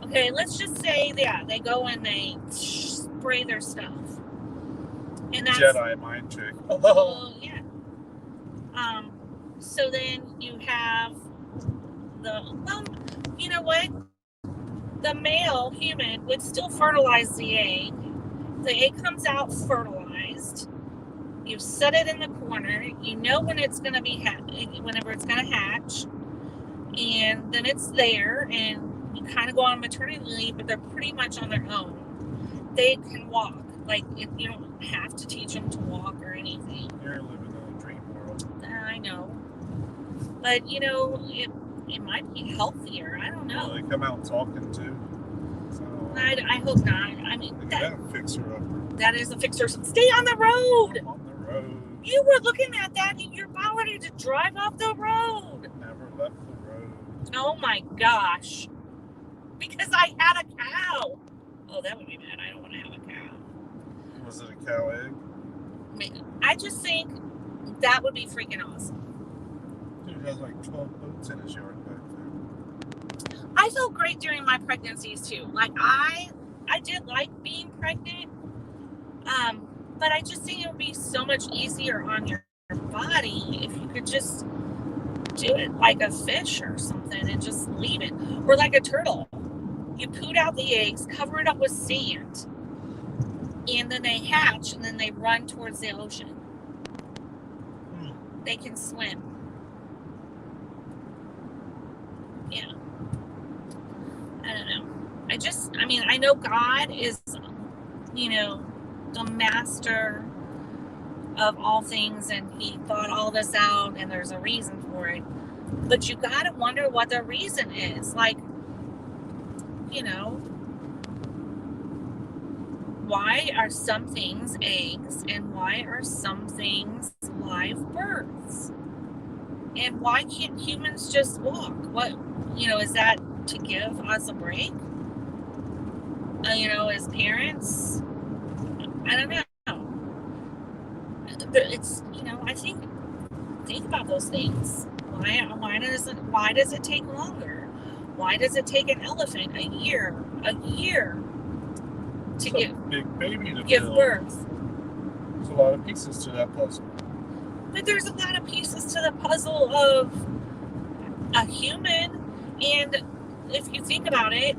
Okay, let's just say, yeah, they go and they spray their stuff. And that's Jedi mind trick. Oh, yeah. So then you have you know what? The male human would still fertilize the egg. The egg comes out fertilized. You set it in the corner. You know when it's going to be whenever it's going to hatch, and then it's there. And you kind of go on maternity leave, but they're pretty much on their own. They can walk. Like, you don't have to teach them to walk or anything. You're living in a dream world. I know, but you know, it might be healthier. I don't know. Well, they come out talking too. So I hope not. I mean, that fixer upper. That is a fixer. Stay on the road. I'm on the road. You were looking at that, and you're about ready to drive off the road. Never left the road. Oh my gosh. Because I had a cow. Oh, that would be bad. I don't want to have a cow. Was it a cow egg? I just think that would be freaking awesome. Dude has like 12 boats in his yard back there. I felt great during my pregnancies too. Like I did like being pregnant. But I just think it would be so much easier on your body if you could just do it like a fish or something and just leave it. Or like a turtle. You poot out the eggs, cover it up with sand, and then they hatch and then they run towards the ocean. They can swim. Yeah. I don't know. I know God is, the master of all things, and he thought all this out, and there's a reason for it. But you gotta wonder what the reason is. Like, why are some things eggs, and why are some things live births? And why can't humans just walk? What, is that to give us a break? As parents? I don't know. But it's, I think about those things. Why does it take longer? Why does it take an elephant a year to give big baby to give birth? There's a lot of pieces to that puzzle. But there's a lot of pieces to the puzzle of a human, and if you think about it,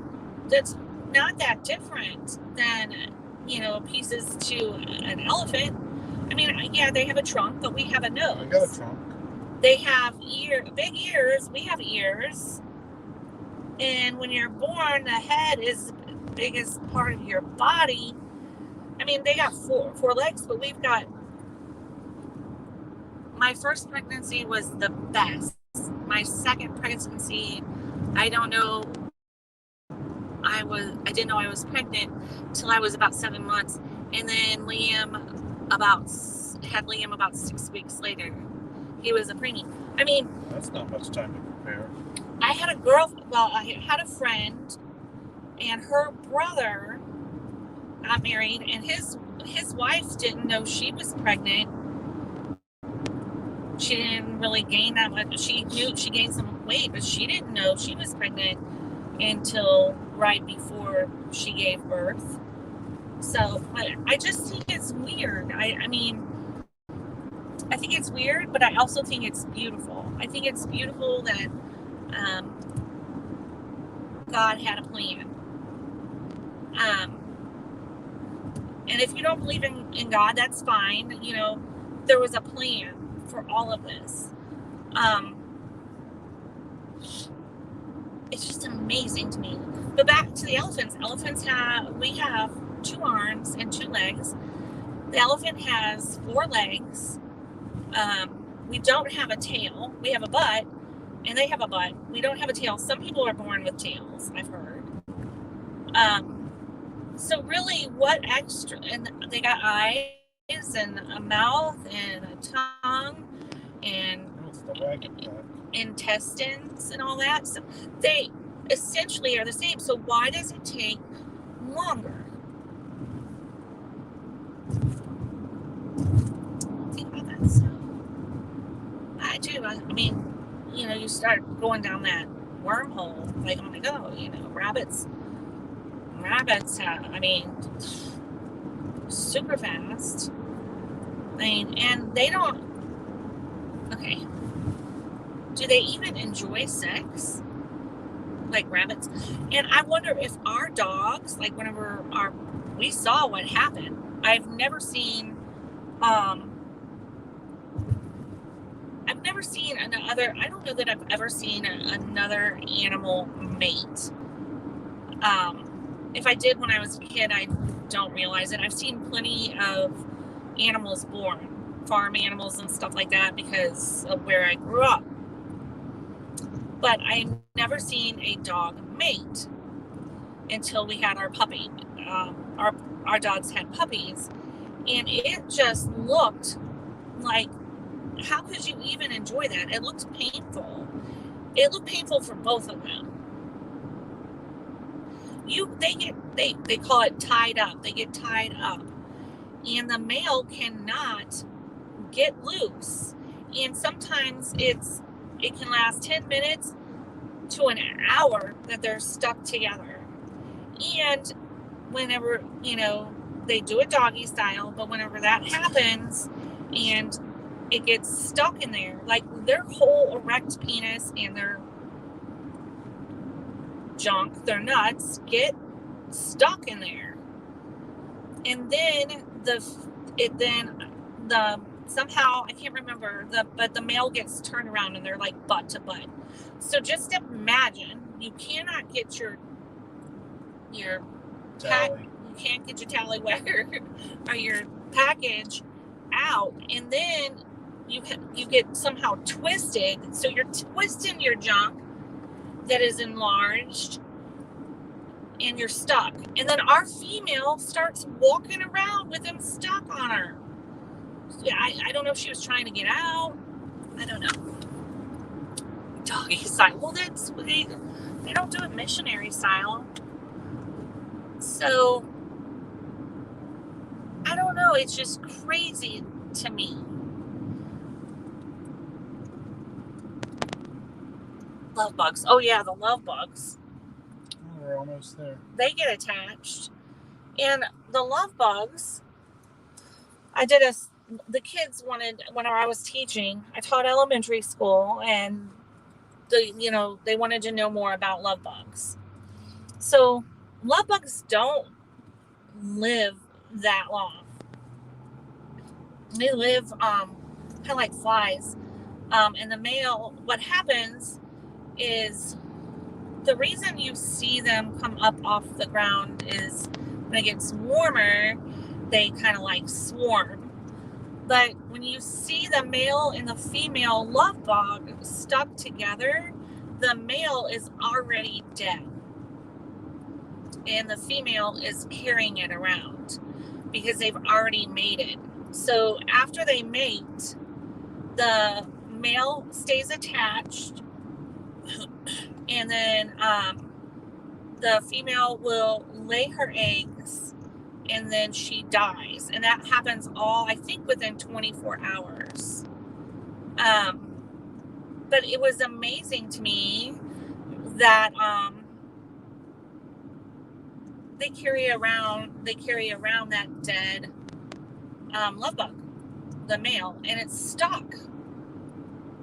that's not that different than pieces to an elephant. I mean, yeah, they have a trunk, but we have a nose. I got a trunk. They have big ears. We have ears. And when you're born, the head is the biggest part of your body. I mean, they got four legs, but we've got. My first pregnancy was the best. My second pregnancy, I don't know. I didn't know I was pregnant till I was about 7 months, and then had Liam about 6 weeks later. He was a preemie. I mean, that's not much time to prepare. I had a friend, and her brother got married, and his wife didn't know she was pregnant. She didn't really gain that much. She knew she gained some weight, but she didn't know she was pregnant until right before she gave birth. So I just think it's weird. I mean, I think it's weird, but I also think it's beautiful. I think it's beautiful that God had a plan. And if you don't believe in God, that's fine. There was a plan for all of this. It's just amazing to me. But back to the elephants. We have 2 arms and 2 legs. The elephant has 4 legs. We don't have a tail. We have a butt, and they have a butt. We don't have a tail. Some people are born with tails, I've heard. So really, what extra? And they got eyes and a mouth and a tongue and intestines and all that. So they essentially are the same. So why does it take longer? Think about that. So I do. I mean, you start going down that wormhole. Like, oh my God, rabbits have, super fast. And they don't. Okay. Do they even enjoy sex? Like rabbits? And I wonder if our dogs, like whenever we saw what happened. I've never seen another, I don't know that I've ever seen another animal mate. If I did when I was a kid, I don't realize it. I've seen plenty of animals born, farm animals and stuff like that, because of where I grew up. But I've never seen a dog mate until we had our puppy. Our dogs had puppies, and it just looked like, how could you even enjoy that? It looked painful. It looked painful for both of them. They call it tied up. They get tied up. And the male cannot get loose. And sometimes it can last 10 minutes to an hour that they're stuck together. And whenever, they do it doggy style, but whenever that happens and it gets stuck in there, like their whole erect penis and their junk, their nuts get stuck in there. And then somehow, I can't remember, but the male gets turned around and they're like butt to butt. So just imagine, you cannot get your Tally. you can't get your tallywhacker or your package out, and then you get somehow twisted. So you're twisting your junk that is enlarged, and you're stuck. And then our female starts walking around with him stuck on her. Yeah, I don't know if she was trying to get out. I don't know. Doggy style. Well, they don't do it missionary style. So, I don't know. It's just crazy to me. Love bugs. Oh, yeah, the love bugs. Oh, we're almost there. They get attached. And the love bugs, the kids wanted, whenever I was teaching, I taught elementary school, and they wanted to know more about love bugs. So love bugs don't live that long. They live kind of like flies. And the male, what happens is, the reason you see them come up off the ground is when it gets warmer, they kind of like swarm. But when you see the male and the female love bug stuck together, the male is already dead. And the female is carrying it around because they've already mated. So after they mate, the male stays attached, and then the female will lay her eggs, and then she dies. And that happens all, I think, within 24 hours. But it was amazing to me that they carry around that dead love bug, the male, and it's stuck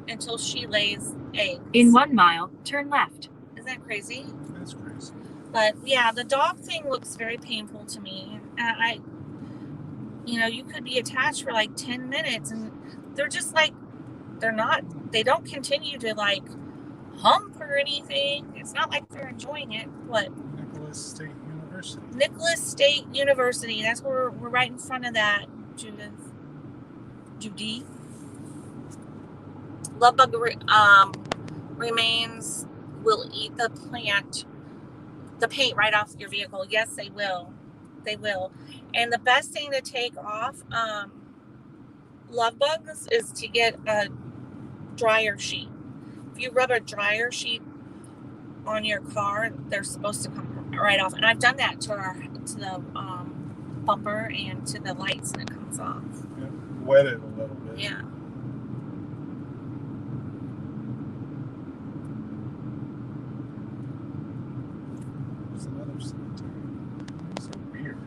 until she lays eggs. In 1 mile, turn left. Isn't that crazy? That's crazy. But yeah, the dog thing looks very painful to me. And you could be attached for like 10 minutes and they're just like, they don't continue to like hump or anything. It's not like they're enjoying it. What? Nicholas State University. Nicholas State University. That's where we're right in front of that, Judy. Love bug remains will eat the paint right off your vehicle. Yes, they will. They will. And the best thing to take off love bugs is to get a dryer sheet. If you rub a dryer sheet on your car, they're supposed to come right off. And I've done that to the bumper and to the lights, and it comes off. Yeah, wet it a little bit. Yeah. There's another cemetery. So weird.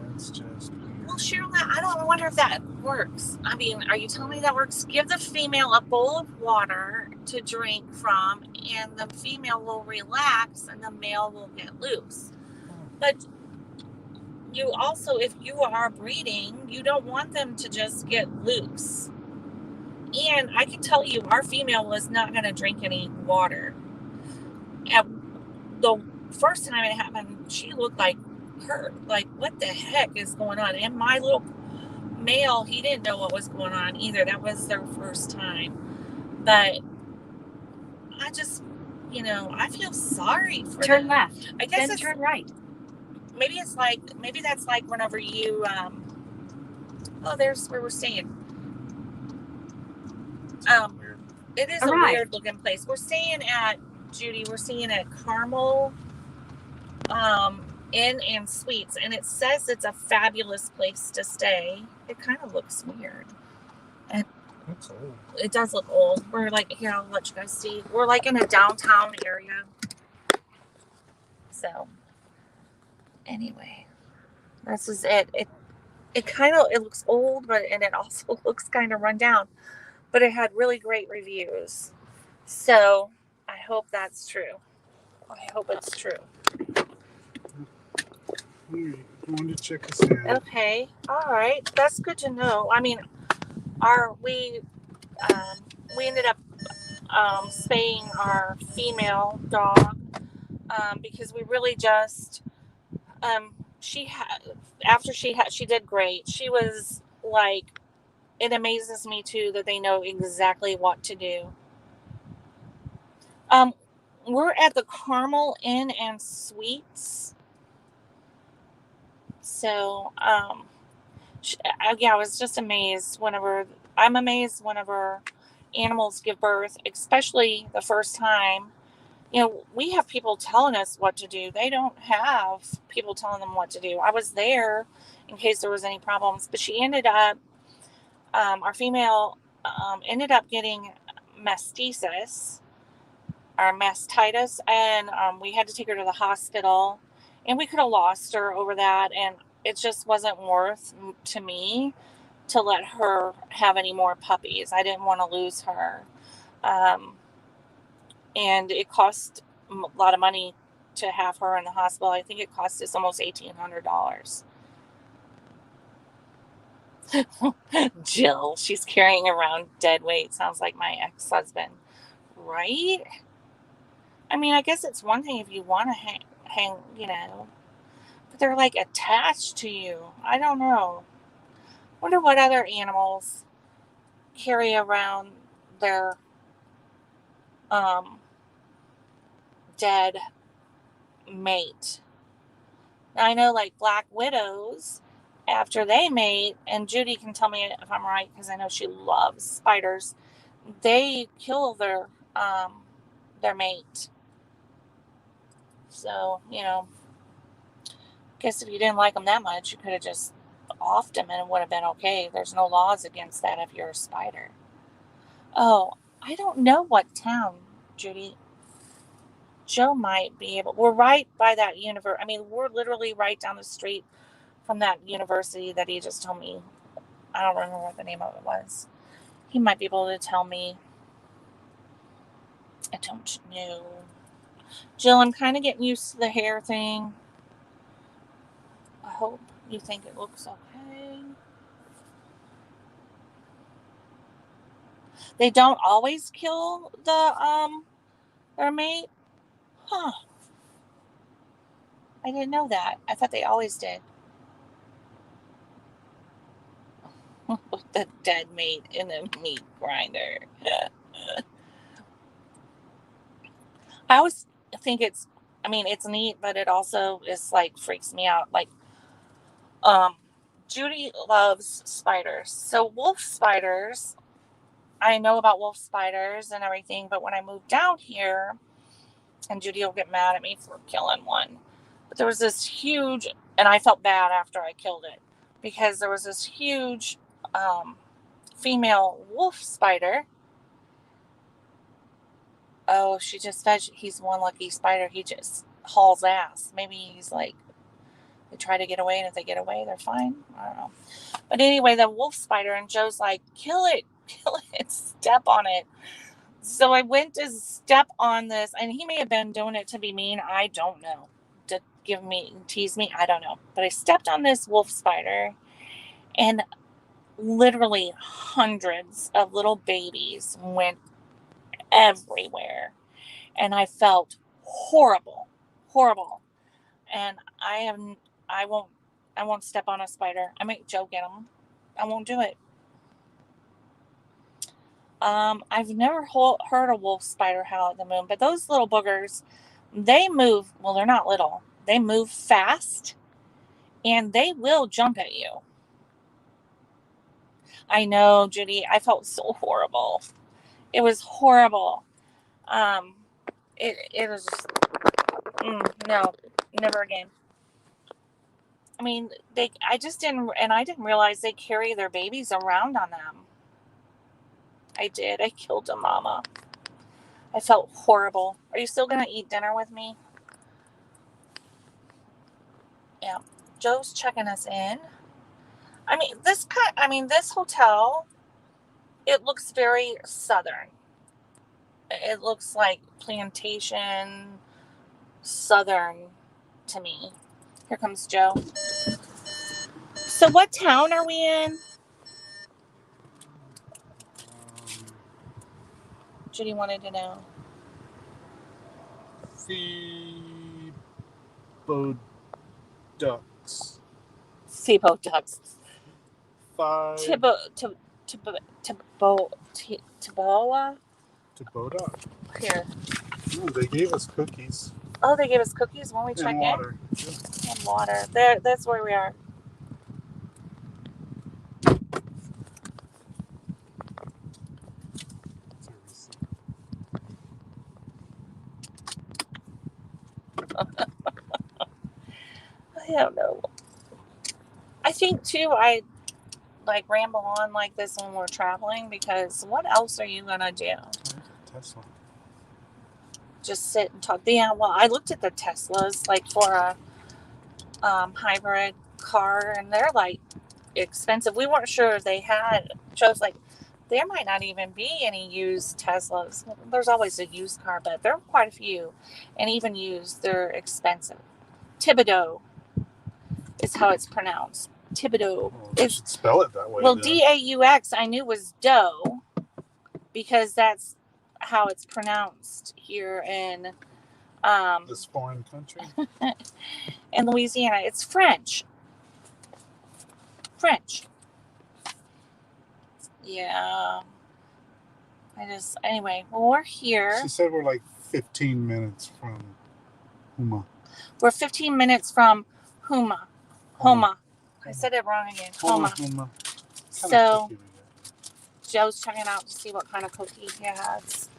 That's just weird. Well, Cheryl, I wonder if that works. I mean, are you telling me that works? Give the female a bowl of water to drink from, and the female will relax, and the male will get loose. But you also, if you are breeding, you don't want them to just get loose. And I can tell you, our female was not going to drink any water. The first time it happened, she looked like hurt. Like, what the heck is going on? And my little male, he didn't know what was going on either. That was their first time. But I just, I feel sorry for Turn them. left. I guess Then turn right. Maybe that's like whenever you, there's where we're staying. Weird. It is Arrived. a weird looking place. We're staying at, Judy, we're staying at Carmel Inn and Suites, and it says it's a fabulous place to stay. It kind of looks weird. And That's old. it does look old. We're like, here, I'll let you guys see. We're like in a downtown area. So, anyway, this is it. It kind of, it looks old, but, and it also looks kind of run down, but it had really great reviews. So I hope that's true. I hope it's true. You wanted to check us out. Okay. All right. That's good to know. I mean, we ended up spaying our female dog because we really just she did great. She was like, it amazes me too that they know exactly what to do. We're at the Carmel Inn and Suites. So, I was just amazed whenever animals give birth, especially the first time. You know, we have people telling us what to do. They don't have people telling them what to do. I was there in case there was any problems, but she ended up, our female ended up getting mastitis, and we had to take her to the hospital, and we could have lost her over that, and it just wasn't worth to me to let her have any more puppies. I didn't want to lose her, and it cost a lot of money to have her in the hospital. I think it cost us almost $1,800. Jill, she's carrying around dead weight. Sounds like my ex-husband, right? I mean, I guess it's one thing if you want to hang, but they're like attached to you. I don't know. Wonder what other animals carry around their dead mate. Now, I know like black widows, after they mate, and Judy can tell me if I'm right because I know she loves spiders, they kill their mate. So, guess if you didn't like them that much, you could have just offed them and it would have been okay. There's no laws against that if you're a spider. Oh, I don't know what town, Judy. Joe might be able. We're right by that university. I mean, we're literally right down the street from that university that he just told me. I don't remember what the name of it was. He might be able to tell me. I don't know. Jill, I'm kind of getting used to the hair thing. I hope you think it looks okay. They don't always kill their mate? Huh. I didn't know that. I thought they always did. The dead mate in the meat grinder. I always think it's neat, but it also is like freaks me out. Like, Judy loves spiders. So wolf spiders, I know about wolf spiders and everything, but when I moved down here, and Judy will get mad at me for killing one, but there was this huge, and I felt bad after I killed it, because there was this huge female wolf spider. Oh, she just fed. He's one lucky spider. He just hauls ass. Maybe he's like, they try to get away, and if they get away, they're fine. I don't know. But anyway, the wolf spider, and Joe's like, kill it, step on it. So I went to step on this, and he may have been doing it to be mean. I don't know. To tease me. I don't know. But I stepped on this wolf spider, and literally hundreds of little babies went everywhere, and I felt horrible, and I won't step on a spider. I might Joe get them. I won't do it. I've never heard a wolf spider howl at the moon, but those little boogers, they move. Well, they're not little. They move fast, and they will jump at you. I know, Judy. I felt so horrible. It was horrible. It was just, no, never again. I mean, I didn't realize they carry their babies around on them. I did. I killed a mama. I felt horrible. Are you still gonna eat dinner with me? Yeah. Joe's checking us in. This hotel, it looks very southern. It looks like plantation southern to me. Here comes Joe. So what town are we in? Judy wanted to know. Ducks. Seaboat ducks. 5. Tiboa? Tiboda. Here. Ooh, they gave us cookies. Oh, they gave us cookies when we checked water. in? And water. There, that's where we are. I don't know. I think, too, I ramble on like this when we're traveling because what else are you going to do? Tesla. Just sit and talk. Yeah, well, I looked at the Teslas for a hybrid car, and they're expensive. We weren't sure they had. Joe's there might not even be any used Teslas. There's always a used car, but there are quite a few, and even used, they're expensive. Thibodeau is how it's pronounced. Thibodeau. You should spell it that way. Well, Deux, I knew was dough because that's how it's pronounced here in this foreign country. in Louisiana. It's French. Yeah. Anyway, well, we're here. She said we're 15 minutes from Huma. We're 15 minutes from Huma. Homa. I said it wrong again. Homa. So, Joe's checking out to see what kind of cookie he has.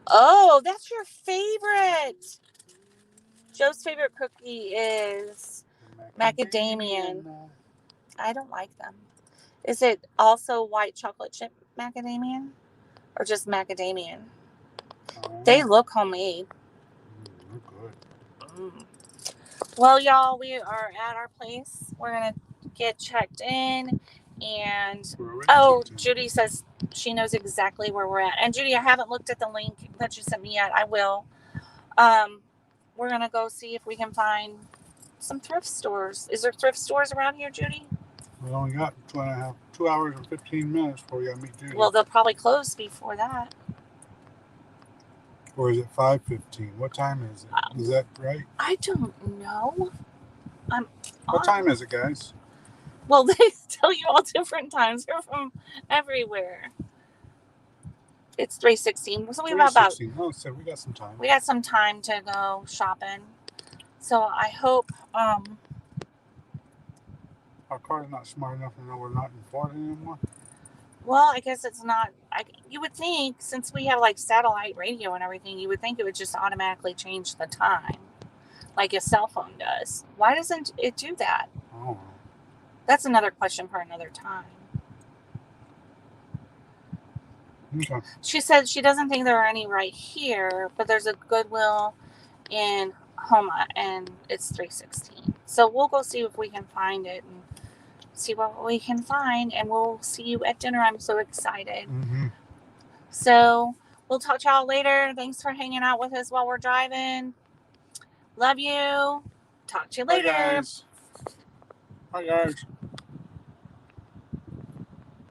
Oh, that's your favorite. Joe's favorite cookie is macadamia. I don't like them. Is it also white chocolate chip macadamia? Or just macadamia? They look homemade. They're good. Well, y'all, we are at our place. We're going to get checked in. And, Judy says she knows exactly where we're at. And, Judy, I haven't looked at the link that you sent me yet. I will. We're going to go see if we can find some thrift stores. Is there thrift stores around here, Judy? We only got 2 hours and 15 minutes before we got to meet Judy. Well, they'll probably close before that. Or is it 5:15? What time is it? Is that right? I don't know. What time is it, guys? Well, they tell you all different times. They're from everywhere. It's 3:16. So we have about. Oh, so we got some time. We got some time to go shopping. So I hope. Our car's not smart enough to know we're not in Florida anymore. Well, I guess it's not. You would think, since we have satellite radio and everything, you would think it would just automatically change the time, like a cell phone does. Why doesn't it do that? Oh. That's another question for another time. Okay. She said she doesn't think there are any right here, but there's a Goodwill in Homa, and it's 3:16. So we'll go see if we can find it and see what we can find, and we'll see you at dinner. I'm so excited. Mm-hmm. So we'll talk to y'all later. Thanks for hanging out with us while we're driving. Love you. Talk to you later. Bye, guys.